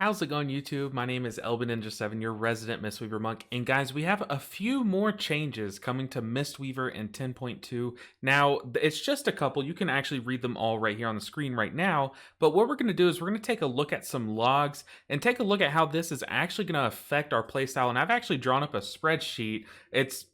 How's it going, YouTube? My name is ElbenNinja7, your resident Mistweaver monk. And guys, we have a few more changes coming to Mistweaver in 10.2. Now, it's just a couple. You can actually read them all right here on the screen right now. But what we're going to do is we're going to take a look at some logs and take a look at how this is actually going to affect our playstyle. And I've actually drawn up a spreadsheet. It's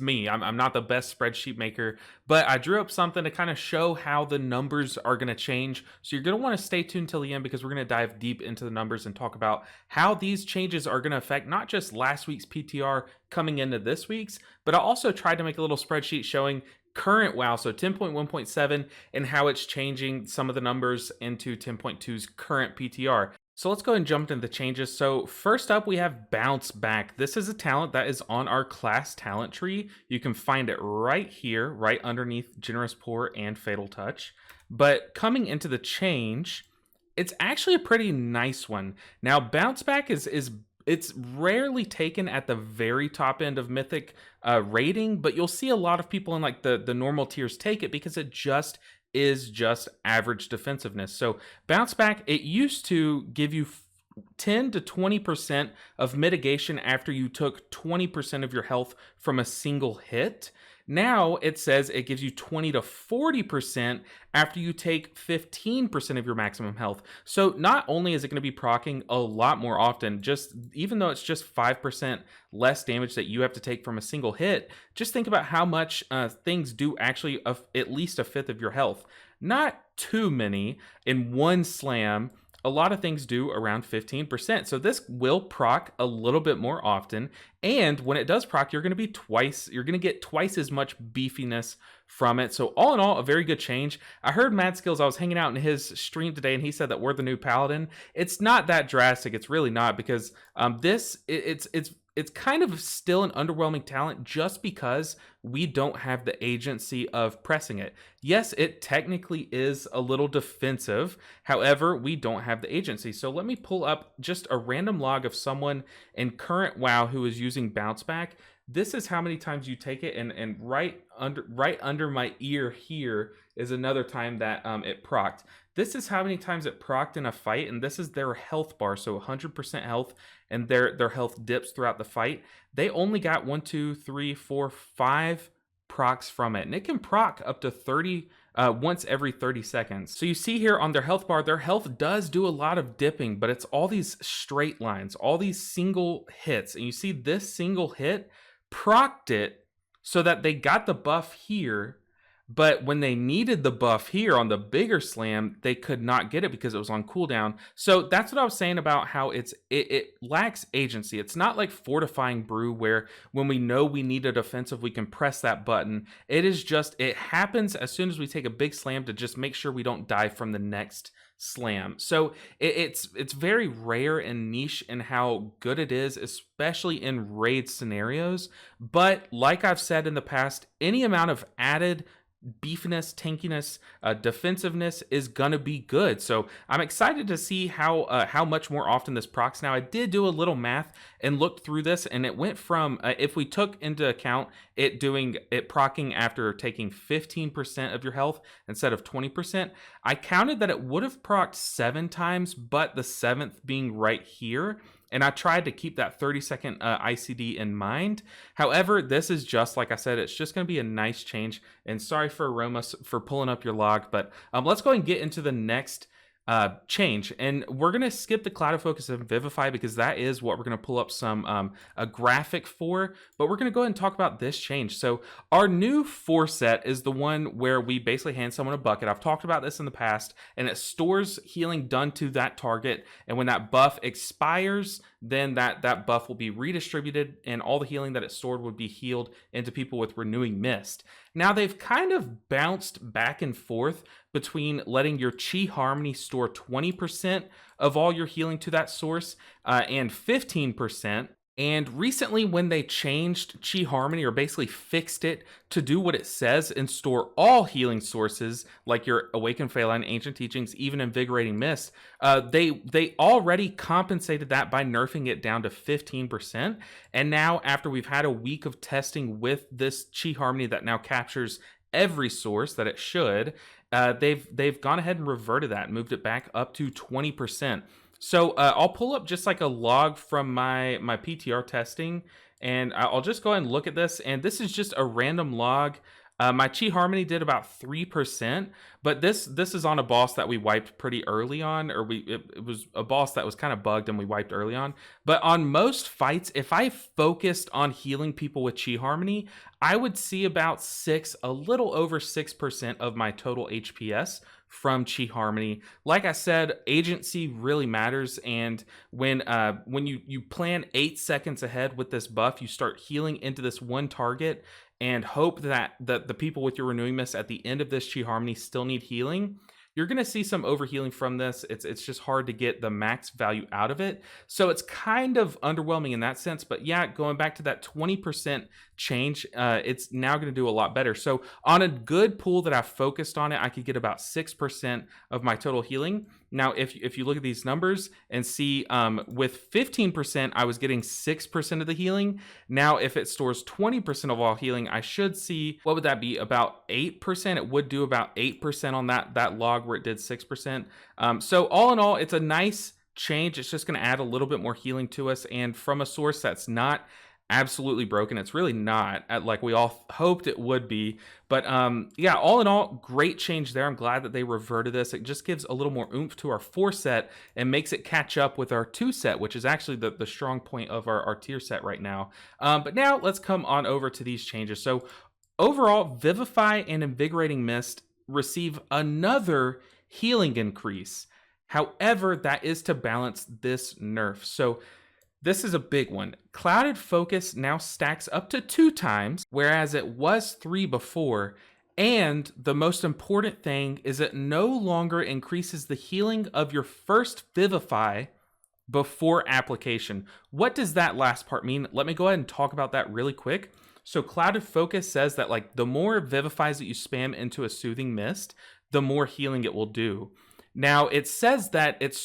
me. I'm not the best spreadsheet maker, but I drew up something to kind of show how the numbers are going to change. So you're going to want to stay tuned till the end because we're going to dive deep into the numbers and talk about how these changes are going to affect not just last week's PTR coming into this week's, but I also tried to make a little spreadsheet showing current WoW, so 10.1.7, and how it's changing some of the numbers into 10.2's current PTR. So let's go ahead and jump into the changes. So first up, we have Bounce Back. This is a talent that is on our class talent tree. You can find it right here, right underneath Generous Pour and Fatal Touch. But coming into the change, it's actually a pretty nice one. Now, Bounce Back it's rarely taken at the very top end of Mythic rating, but you'll see a lot of people in like the normal tiers take it because it is just average defensiveness. So Bounce Back, it used to give you 10 to 20% of mitigation after you took 20% of your health from a single hit. Now it says it gives you 20 to 40% after you take 15% of your maximum health. So not only is it going to be proccing a lot more often, just even though it's just 5% less damage that you have to take from a single hit, just think about how much things do actually at least a fifth of your health. Not too many in one slam. A lot of things do around 15%. So this will proc a little bit more often. And when it does proc, you're going to get twice as much beefiness from it. So all in all, a very good change. I heard Mad Skills, I was hanging out in his stream today and he said that we're the new Paladin. It's not that drastic. It's really not, because it's kind of still an underwhelming talent just because we don't have the agency of pressing it. Yes, it technically is a little defensive. However, we don't have the agency. So let me pull up just a random log of someone in current WoW who is using Bounce Back. This is how many times you take it, and right under my ear here is another time that it procced. This is how many times it procced in a fight, and this is their health bar, so 100% health, and their health dips throughout the fight. They only got 1, 2, 3, 4, 5 procs from it, and it can proc up to 30 once every 30 seconds. So you see here on their health bar, their health does do a lot of dipping, but it's all these straight lines, all these single hits, and you see this single hit procced it so that they got the buff here, but when they needed the buff here on the bigger slam, they could not get it because it was on cooldown. So that's what I was saying about how it lacks agency. It's not like Fortifying Brew where when we know we need a defensive, we can press that button. It is just, it happens as soon as we take a big slam to just make sure we don't die from the next slam. So it's very rare and niche in how good it is, especially in raid scenarios. But like I've said in the past, any amount of added beefiness, tankiness, defensiveness is gonna be good. So I'm excited to see how much more often this procs. Now I did do a little math and looked through this, and it went from if we took into account it proccing after taking 15% of your health instead of 20%, I counted that it would have procced 7 times, but the 7th being right here. And I tried to keep that 30-second ICD in mind. However, this is just, like I said, it's just going to be a nice change. And sorry for Aroma for pulling up your log, but let's go and get into the next change. And we're going to skip the Cloud of Focus and Vivify because that is what we're going to pull up a graphic for. But we're going to go ahead and talk about this change. So our new 4 set is the one where we basically hand someone a bucket. I've talked about this in the past, and it stores healing done to that target. And when that buff expires, then that buff will be redistributed, and all the healing that it stored would be healed into people with Renewing Mist. Now they've kind of bounced back and forth between letting your Chi Harmony store 20% of all your healing to that source and 15%. And recently when they changed Chi Harmony, or basically fixed it to do what it says and store all healing sources like your Awakened Phalanx, Ancient Teachings, even Invigorating Mist, they already compensated that by nerfing it down to 15%. And now after we've had a week of testing with this Chi Harmony that now captures every source that it should, they've gone ahead and reverted that and moved it back up to 20%. So I'll pull up just like a log from my PTR testing, and I'll just go ahead and look at this. And this is just a random log. My Chi Harmony did about 3%, but this is on a boss that we wiped pretty early on, or it was a boss that was kind of bugged and we wiped early on. But on most fights, if I focused on healing people with Chi Harmony, I would see about a little over 6% of my total HPS from Chi Harmony. Like I said, agency really matters, and when you plan 8 seconds ahead with this buff, you start healing into this one target and hope that the people with your renewing mist at the end of this Chi Harmony still need healing. You're going to see some overhealing from this. It's just hard to get the max value out of it. So it's kind of underwhelming in that sense. But yeah, going back to that 20% change, it's now going to do a lot better. So on a good pool that I focused on it, I could get about 6% of my total healing. Now, if you look at these numbers and see with 15%, I was getting 6% of the healing. Now, if it stores 20% of all healing, I should see, what would that be? About 8%. It would do about 8% on that log where it did 6%. So all in all, it's a nice change. It's just going to add a little bit more healing to us, and from a source that's not absolutely broken. It's really not like we all hoped it would be. But yeah, all in all, great change there. I'm glad that they reverted this. It just gives a little more oomph to our 4 set and makes it catch up with our 2 set, which is actually the strong point of our tier set right now. But now let's come on over to these changes. So overall, Vivify and Invigorating Mist receive another healing increase. However, that is to balance this nerf. So this is a big one. Clouded Focus now stacks up to 2 times, whereas it was 3 before. And the most important thing is it no longer increases the healing of your first Vivify before application. What does that last part mean? Let me go ahead and talk about that really quick. So Clouded Focus says that like the more Vivifies that you spam into a Soothing Mist, the more healing it will do. Now, it says that it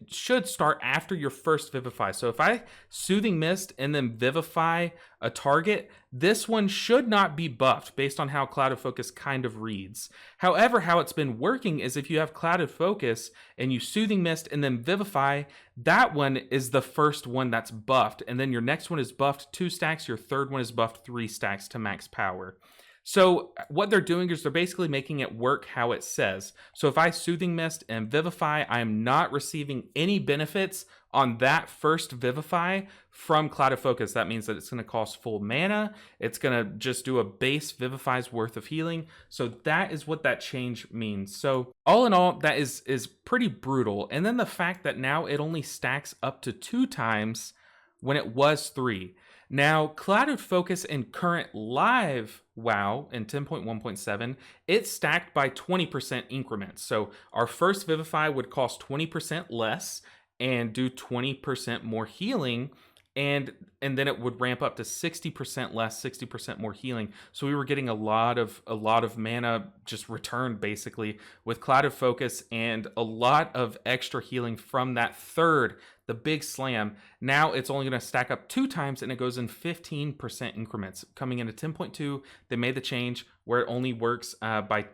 should start after your first Vivify. So if I Soothing Mist and then Vivify a target, this one should not be buffed based on how Clouded Focus kind of reads. However, how it's been working is if you have Clouded Focus and you Soothing Mist and then Vivify, that one is the first one that's buffed. And then your next one is buffed 2 stacks, your third one is buffed 3 stacks to max power. So what they're doing is they're basically making it work how it says. So if I Soothing Mist and Vivify, I am not receiving any benefits on that first Vivify from Clouded Focus. That means that it's going to cost full mana. It's going to just do a base Vivify's worth of healing. So that is what that change means. So all in all, that is pretty brutal. And then the fact that now it only stacks up to 2 times when it was 3. Now, Clouded Focus in current live WoW in 10.1.7, it's stacked by 20% increments. So our first Vivify would cost 20% less and do 20% more healing, and then it would ramp up to 60% less, 60% more healing. So we were getting a lot of mana just returned basically with Clouded Focus and a lot of extra healing from that third, the big slam. Now it's only going to stack up 2 times, and it goes in 15% increments. Coming into 10.2, they made the change where it only works by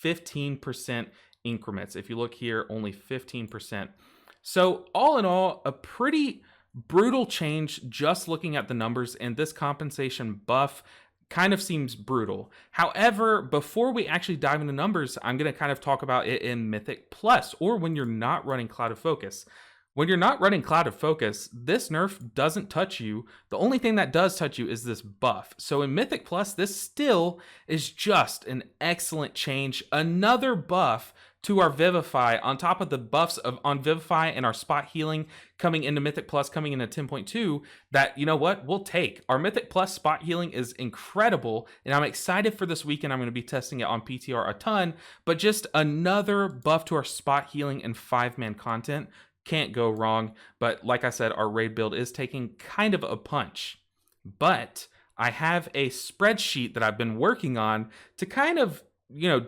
15% increments. If you look here, only 15%. So all in all, a pretty brutal change just looking at the numbers, and this compensation buff kind of seems brutal. However, before we actually dive into numbers, I'm going to kind of talk about it in Mythic Plus, or when you're not running Clouded Focus. When you're not running Clouded Focus, this nerf doesn't touch you. The only thing that does touch you is this buff. So in Mythic Plus, this still is just an excellent change. Another buff to our Vivify on top of the buffs on Vivify and our spot healing coming into Mythic Plus, coming into 10.2, that, you know what, we'll take. Our Mythic Plus spot healing is incredible, and I'm excited for this weekend. I'm going to be testing it on PTR a ton, but just another buff to our spot healing and 5-man content. Can't go wrong. But like I said, our raid build is taking kind of a punch. But I have a spreadsheet that I've been working on to kind of,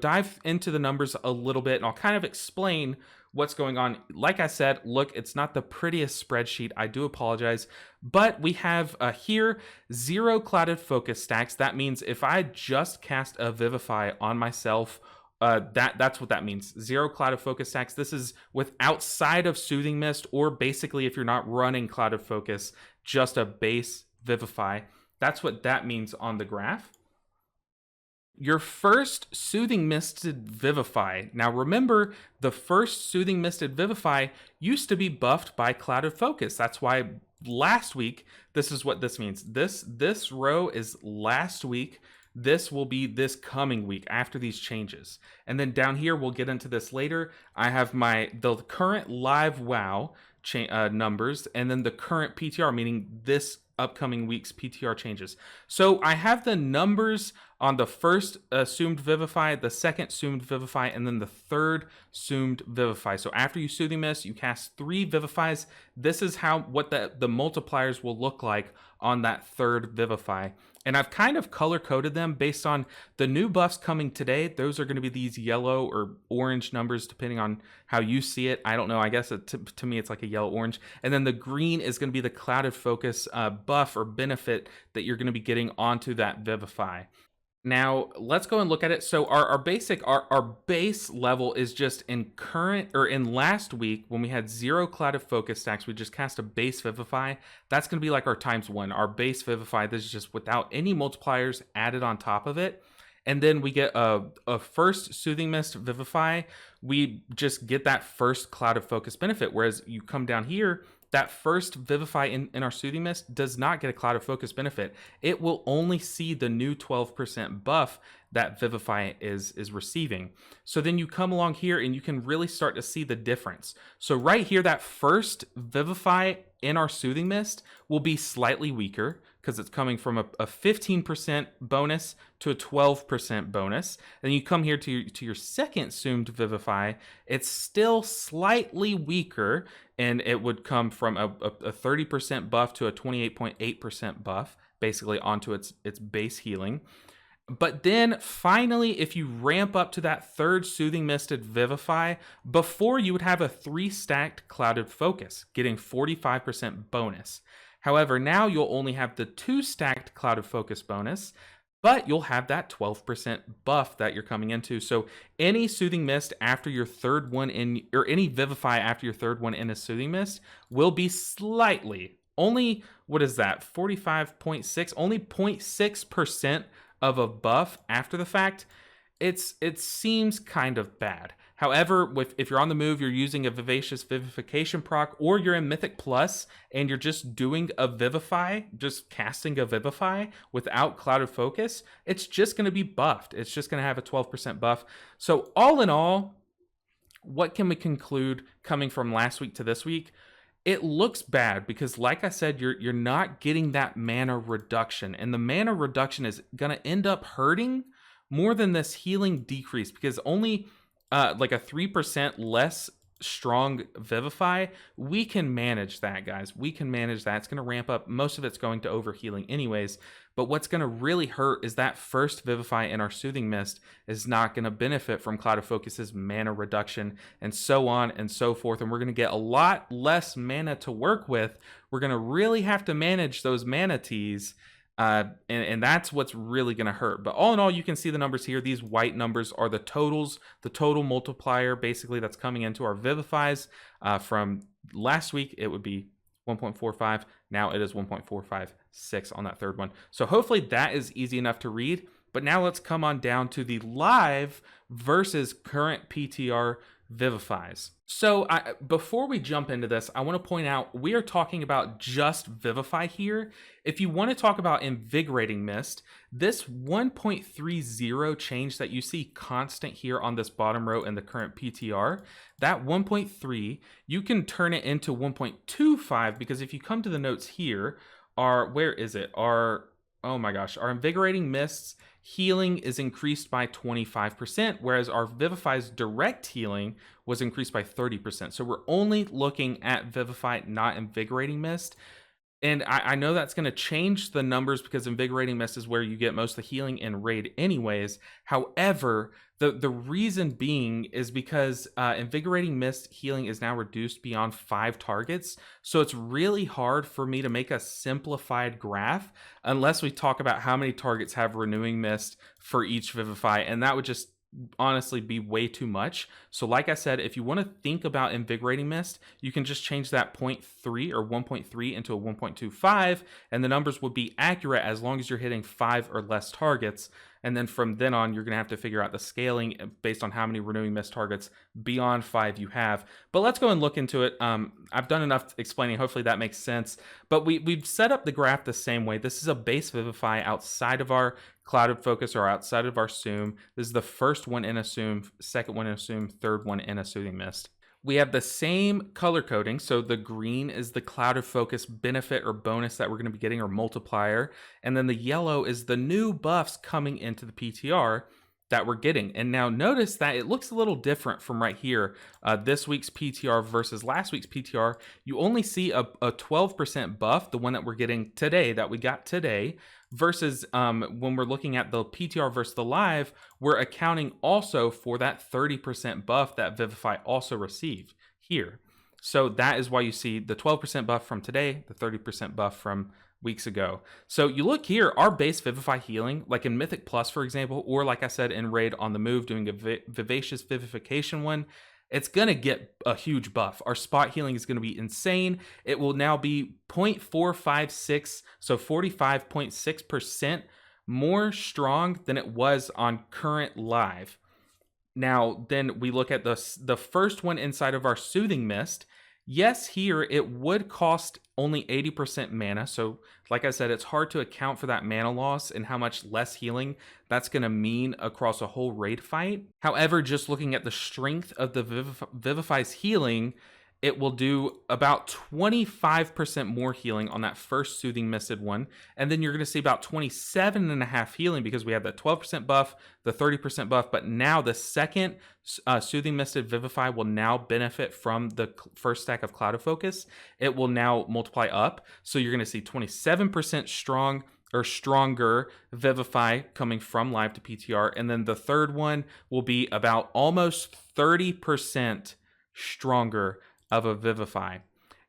dive into the numbers a little bit, and I'll kind of explain what's going on. Like I said, look, it's not the prettiest spreadsheet. I do apologize. But we have here 0 Clouded Focus stacks. That means if I just cast a Vivify on myself, That's what that means. 0 Cloud of Focus stacks. This is with outside of Soothing Mist, or basically if you're not running Cloud of Focus, just a base Vivify. That's what that means on the graph. Your first Soothing Misted Vivify. Now remember, the first Soothing Misted Vivify used to be buffed by Cloud of Focus. That's why last week, this is what this means. This row is last week. This will be this coming week after these changes. And then down here, we'll get into this later. I have the current live WoW numbers, and then the current PTR, meaning this upcoming week's PTR changes. So I have the numbers on the first assumed Vivify, the second assumed Vivify, and then the third assumed Vivify. So after you Soothing Mist, you cast 3 Vivifies. This is what the multipliers will look like on that third Vivify. And I've kind of color-coded them based on the new buffs coming today. Those are going to be these yellow or orange numbers, depending on how you see it. I don't know. I guess to me, it's like a yellow-orange. And then the green is going to be the Clouded Focus buff or benefit that you're going to be getting onto that Vivify. Now, let's go and look at it. So our base level is just in last week when we had 0 Clouded Focus stacks, we just cast a base Vivify. That's going to be like our ×1. Our base Vivify, this is just without any multipliers added on top of it. And then we get a first Soothing Mist Vivify. We just get that first Clouded Focus benefit. Whereas you come down here, that first Vivify in our Soothing Mist does not get a Cloud of Focus benefit. It will only see the new 12% buff that Vivify is receiving. So then you come along here and you can really start to see the difference. So right here, that first Vivify in our Soothing Mist will be slightly weaker because it's coming from a 15% bonus to a 12% bonus. Then you come here to your second assumed Vivify, it's still slightly weaker, and it would come from a 30% buff to a 28.8% buff, basically onto its base healing. But then finally, if you ramp up to that third Soothing Misted Vivify, before you would have a 3-stacked Clouded Focus, getting 45% bonus. However, now you'll only have the 2-stacked Clouded Focus bonus, but you'll have that 12% buff that you're coming into. So any Soothing Mist after your third one in, or any Vivify after your third one in a Soothing Mist will be slightly, only, what is that, 45.6, only 0.6% of a buff after the fact. It seems kind of bad. However, if you're on the move, you're using a Vivacious Vivification proc, or you're in Mythic Plus and you're just doing a Vivify, just casting a Vivify without Clouded Focus, it's just going to be buffed. It's just going to have a 12% buff. So all in all, what can we conclude coming from last week to this week? It looks bad because, like I said, you're not getting that mana reduction, and the mana reduction is going to end up hurting more than this healing decrease, because only like a 3% less strong Vivify, we can manage that, guys. We can manage that. It's going to ramp up. Most of it's going to overhealing anyways. But what's going to really hurt is that first Vivify in our Soothing Mist is not going to benefit from Cloud of Focus's mana reduction, and so on and so forth. And we're going to get a lot less mana to work with. We're going to really have to manage those mana teas. And that's what's really going to hurt. But all in all, you can see the numbers here. These white numbers are the totals, the total multiplier, basically, that's coming into our Vivifies. From last week, it would be 1.45. Now it is 1.456 on that third one. So hopefully that is easy enough to read. But now let's come on down to the live versus current PTR Vivifies. So before we jump into this, I want to point out we are talking about just Vivify here. If you want to talk about Invigorating Mist, this 1.30 change that you see constant here on this bottom row in the current PTR, that 1.3, you can turn it into 1.25, because if you come to the notes here, where is it? Oh my gosh, our Invigorating Mists healing is increased by 25%, whereas our Vivify's direct healing was increased by 30%. So we're only looking at Vivify, not Invigorating Mist. And I know that's going to change the numbers because Invigorating Mist is where you get most of the healing in Raid anyways. However, the reason being is because Invigorating Mist healing is now reduced beyond 5 targets. So it's really hard for me to make a simplified graph unless we talk about how many targets have Renewing Mist for each Vivify. And that would just honestly be way too much. So like I said, if you want to think about invigorating mist, you can just change that 0.3 or 1.3 into a 1.25, and the numbers will be accurate as long as you're hitting 5 or less targets. And then from then on, you're going to have to figure out the scaling based on how many renewing mist targets beyond 5 you have. But let's go and look into it. I've done enough explaining. Hopefully that makes sense. But we've set up the graph the same way. This is a base Vivify outside of our clouded focus or outside of our Assume. This is the first one in Assume, second one in Assume, third one in a Soothing Mist. We have the same color coding, so the green is the clouded focus benefit or bonus that we're going to be getting, or multiplier, and then the yellow is the new buffs coming into the PTR that we're getting. And now notice that it looks a little different from right here. This week's PTR versus last week's PTR, you only see a 12% buff, the one that we're getting today, that we got today, versus when we're looking at the PTR versus the live, we're accounting also for that 30% buff that Vivify also received here. So that is why you see the 12% buff from today, the 30% buff from weeks ago. So you look here, our base Vivify healing, like in Mythic Plus, for example, or like I said in Raid on the Move, doing a Vivacious Vivification one, it's going to get a huge buff. Our spot healing is going to be insane. It will now be 0.456, so 45.6% more strong than it was on current live. Now, then we look at the first one inside of our Soothing Mist. Yes, here it would cost only 80% mana. So like I said, it's hard to account for that mana loss and how much less healing that's going to mean across a whole raid fight. However, just looking at the strength of the Vivify's healing, it will do about 25% more healing on that first Soothing Misted one. And then you're going to see about 27.5 healing because we have that 12% buff, the 30% buff. But now the second Soothing Misted Vivify will now benefit from the first stack of Cloud of Focus. It will now multiply up. So you're going to see 27% strong or stronger Vivify coming from live to PTR. And then the third one will be about almost 30% stronger of a Vivify.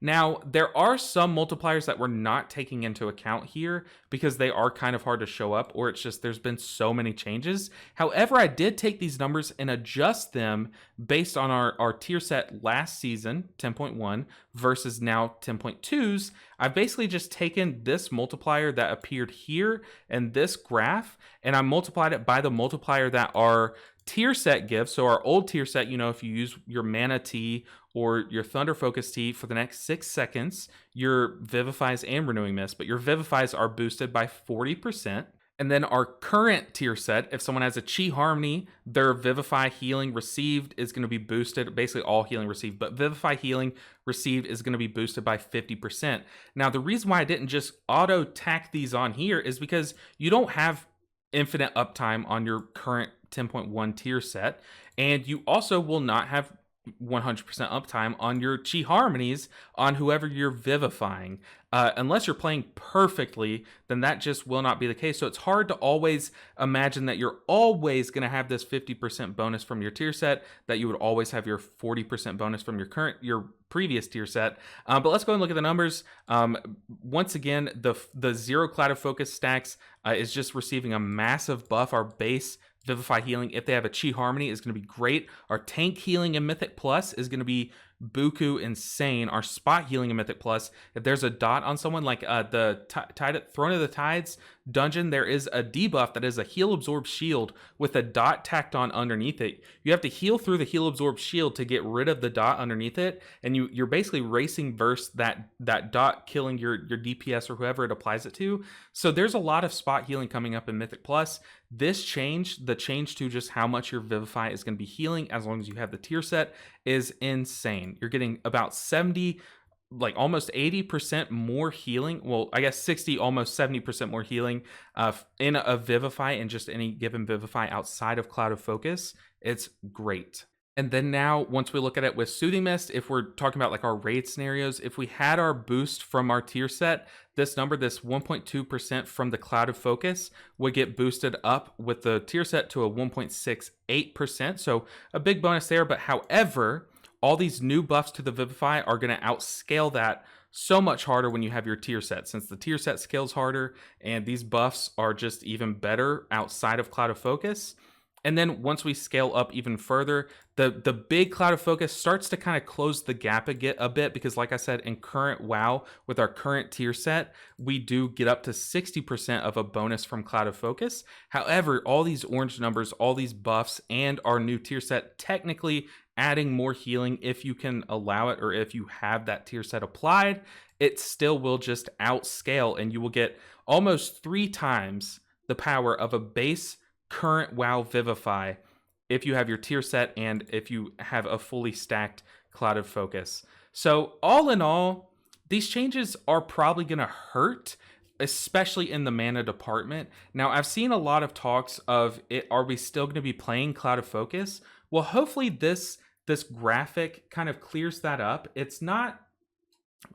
Now, there are some multipliers that we're not taking into account here because they are kind of hard to show up, or it's just there's been so many changes. However, I did take these numbers and adjust them based on our tier set last season, 10.1, versus now 10.2s. I've basically just taken this multiplier that appeared here and this graph, and I multiplied it by the multiplier that our tier set gives. So our old tier set, you know, if you use your mana tea or your Thunder Focus tea for the next 6 seconds, your Vivifies and Renewing Mist, but your Vivifies are boosted by 40%. And then our current tier set, if someone has a Chi Harmony, their Vivify healing received is going to be boosted, basically all healing received, but Vivify healing received is going to be boosted by 50%. Now, the reason why I didn't just auto tack these on here is because you don't have infinite uptime on your current 10.1 tier set, and you also will not have 100% uptime on your Chi Harmonies on whoever you're vivifying. Unless you're playing perfectly, then that just will not be the case. So it's hard to always imagine that you're always going to have this 50% bonus from your tier set, that you would always have your 40% bonus from your previous tier set. But let's go and look at the numbers. Once again, the zero Cloud of Focus stacks is just receiving a massive buff. Our base Vivify healing, if they have a Chi Harmony, is going to be great. Our tank healing in Mythic Plus is going to be buku insane. Our spot healing in Mythic Plus, if there's a dot on someone, like the Throne of the Tides dungeon, there is a debuff that is a heal absorb shield with a dot tacked on underneath it. You have to heal through the heal absorb shield to get rid of the dot underneath it, and you're basically racing versus that dot, killing your DPS or whoever it applies it to. So there's a lot of spot healing coming up in Mythic Plus. This change, the change to just how much your Vivify is going to be healing as long as you have the tier set, is insane. You're getting about 70, like almost 80% more healing. Well, I guess 60, almost 70% more healing in a Vivify, and just any given Vivify outside of Cloud of Focus. It's great. And then now, once we look at it with Soothing Mist, if we're talking about like our raid scenarios, if we had our boost from our tier set, this number, this 1.2% from the Cloud of Focus, would get boosted up with the tier set to a 1.68%. So a big bonus there. But however, all these new buffs to the Vivify are going to outscale that so much harder when you have your tier set, since the tier set scales harder and these buffs are just even better outside of Cloud of Focus. And then once we scale up even further, the big cloud of focus starts to kind of close the gap a bit because, like I said, in current WoW with our current tier set, we do get up to 60% of a bonus from cloud of focus. However, all these orange numbers, all these buffs, and our new tier set technically adding more healing if you can allow it or if you have that tier set applied, it still will just outscale and you will get almost 3 times the power of a base current WoW Vivify if you have your tier set and if you have a fully stacked cloud of focus. So all in all, these changes are probably going to hurt, especially in the mana department. Now, I've seen a lot of talks of it. Are we still going to be playing cloud of focus? Well, hopefully this graphic kind of clears that up. It's not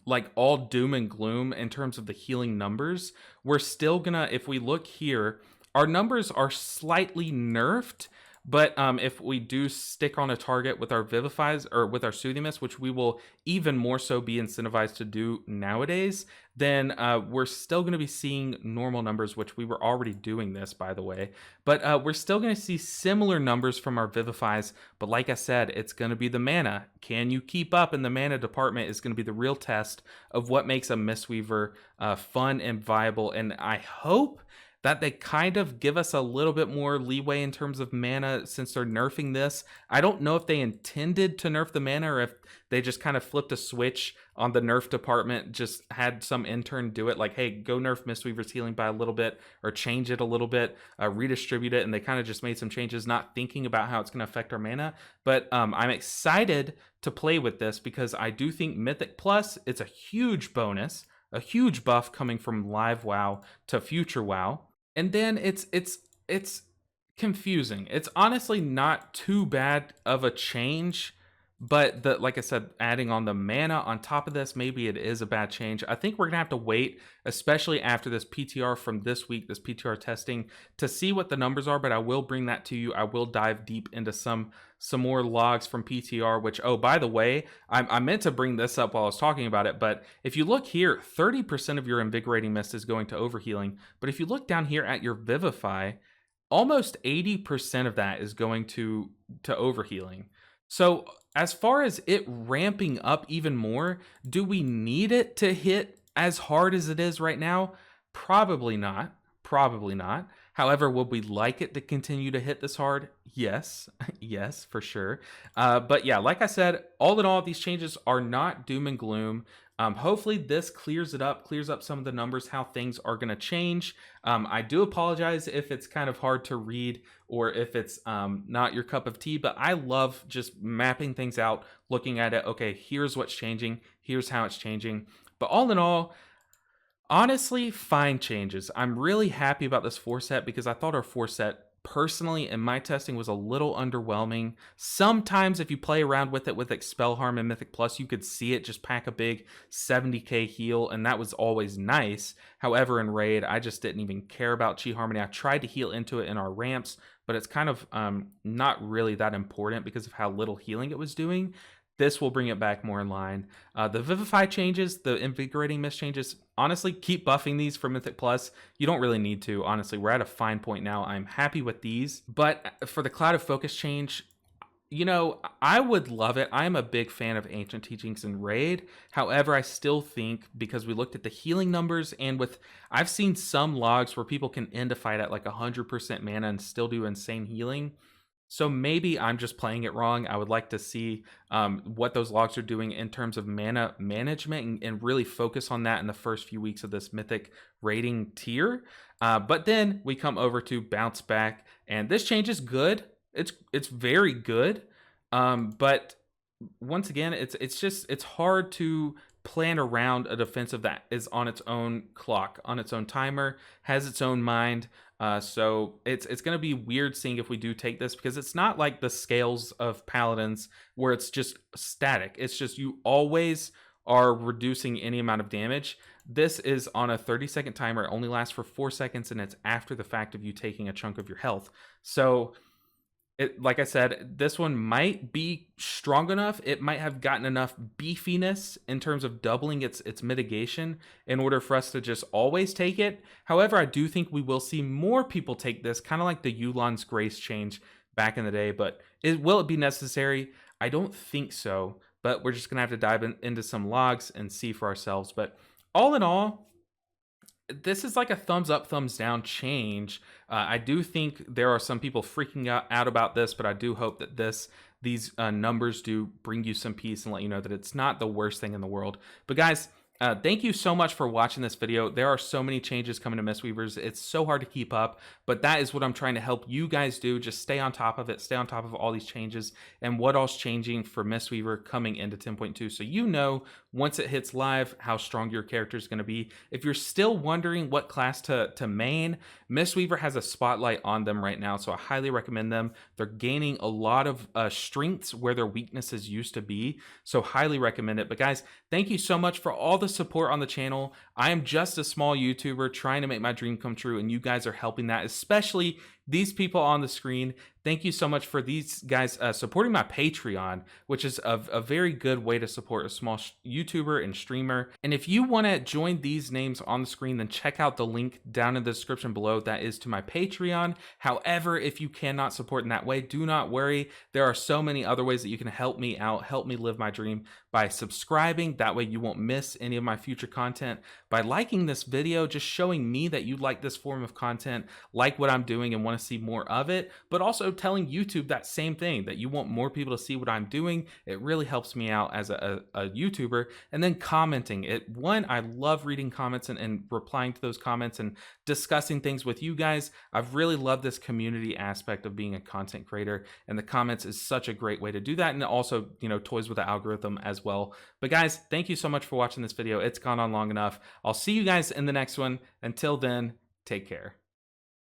like all doom and gloom in terms of the healing numbers. We're still gonna, if we look here, our numbers are slightly nerfed, but if we do stick on a target with our Vivifies or with our Soothing Mist, which we will even more so be incentivized to do nowadays, then we're still going to be seeing normal numbers, which we were already doing this, by the way. But we're still going to see similar numbers from our Vivifies. But like I said, it's going to be the mana. Can you keep up in the mana department is going to be the real test of what makes a Mistweaver fun and viable. And I hope that they kind of give us a little bit more leeway in terms of mana since they're nerfing this. I don't know if they intended to nerf the mana or if they just kind of flipped a switch on the nerf department, just had some intern do it like, hey, go nerf Mistweaver's healing by a little bit or change it a little bit, redistribute it, and they kind of just made some changes, not thinking about how it's going to affect our mana. But I'm excited to play with this because I do think Mythic Plus, it's a huge bonus, a huge buff coming from live WoW to future WoW. And then it's confusing. It's honestly not too bad of a change, but like I said, adding on the mana on top of this, maybe it is a bad change. I think we're gonna have to wait, especially after this PTR from this week, this PTR testing, to see what the numbers are. But I will bring that to you. I will dive deep into some more logs from PTR, which, oh, by the way, I meant to bring this up while I was talking about it, but if you look here, 30% of your invigorating mist is going to overhealing. But if you look down here at your Vivify, almost 80% of that is going to overhealing. So as far as it ramping up even more, do we need it to hit as hard as it is right now? Probably not. Probably not. However, would we like it to continue to hit this hard? Yes. Yes, for sure. But yeah, like I said, all in all, these changes are not doom and gloom. Hopefully this clears up some of the numbers, how things are going to change. I do apologize if it's kind of hard to read or if it's not your cup of tea, but I love just mapping things out, looking at it. Okay, here's what's changing. Here's how it's changing. But all in all, honestly, fine changes. I'm really happy about this 4-set because I thought our 4-set personally in my testing was a little underwhelming. Sometimes if you play around with it with Expel Harm and Mythic Plus, you could see it just pack a big 70k heal, and that was always nice. However, in Raid, I just didn't even care about Chi Harmony. I tried to heal into it in our ramps, but it's kind of not really that important because of how little healing it was doing. This will bring it back more in line. The Vivify changes, the invigorating mist changes, honestly, keep buffing these for Mythic Plus. You don't really need to, honestly. We're at a fine point now. I'm happy with these. But for the Cloud of Focus change, you know, I would love it. I'm a big fan of Ancient Teachings in Raid. However, I still think, because we looked at the healing numbers, and with, I've seen some logs where people can end a fight at like 100% mana and still do insane healing. So maybe I'm just playing it wrong. I would like to see what those logs are doing in terms of mana management and really focus on that in the first few weeks of this mythic rating tier. But then we come over to bounce back, and this change is good. It's very good. But once again, it's hard to plan around a defensive that is on its own clock, on its own timer, has its own mind. So it's going to be weird seeing if we do take this, because it's not like the scales of paladins where it's just static. It's just you always are reducing any amount of damage. This is on a 30-second timer. It only lasts for 4 seconds, and it's after the fact of you taking a chunk of your health. So like I said, this one might be strong enough. It might have gotten enough beefiness in terms of doubling its mitigation in order for us to just always take it. However, I do think we will see more people take this, kind of like the Yu'lon's Grace change, back in the day, but will it be necessary? I don't think so, but we're just gonna have to dive into some logs and see for ourselves. But all in all, this is like a thumbs up, thumbs down change. I do think there are some people freaking out about this, but I do hope that these numbers do bring you some peace and let you know that it's not the worst thing in the world. But guys, thank you so much for watching this video. There are so many changes coming to Mistweavers. It's so hard to keep up, but that is what I'm trying to help you guys do. Just stay on top of it, stay on top of all these changes and what all's changing for Mistweaver coming into 10.2. So you know once it hits live how strong your character is going to be. If you're still wondering what class to main, Mistweaver has a spotlight on them right now, so I highly recommend them. They're gaining a lot of strengths where their weaknesses used to be, so highly recommend it. But guys, thank you so much for all the support on the channel. I am just a small YouTuber trying to make my dream come true, and you guys are helping that, especially these people on the screen. Thank you so much for these guys supporting my Patreon, which is a very good way to support a small YouTuber and streamer. And if you want to join these names on the screen, then check out the link down in the description below. That is to my Patreon. However, if you cannot support in that way, do not worry. There are so many other ways that you can help me out, help me live my dream by subscribing. That way you won't miss any of my future content. By liking this video, just showing me that you like this form of content, like what I'm doing and want to see more of it, but also telling YouTube that same thing, that you want more people to see what I'm doing. It really helps me out as a YouTuber. And then commenting it. One, I love reading comments and replying to those comments and discussing things with you guys. I've really loved this community aspect of being a content creator, and the comments is such a great way to do that. And also, you know, toys with the algorithm as well. But guys, thank you so much for watching this video. It's gone on long enough. I'll see you guys in the next one. Until then, take care.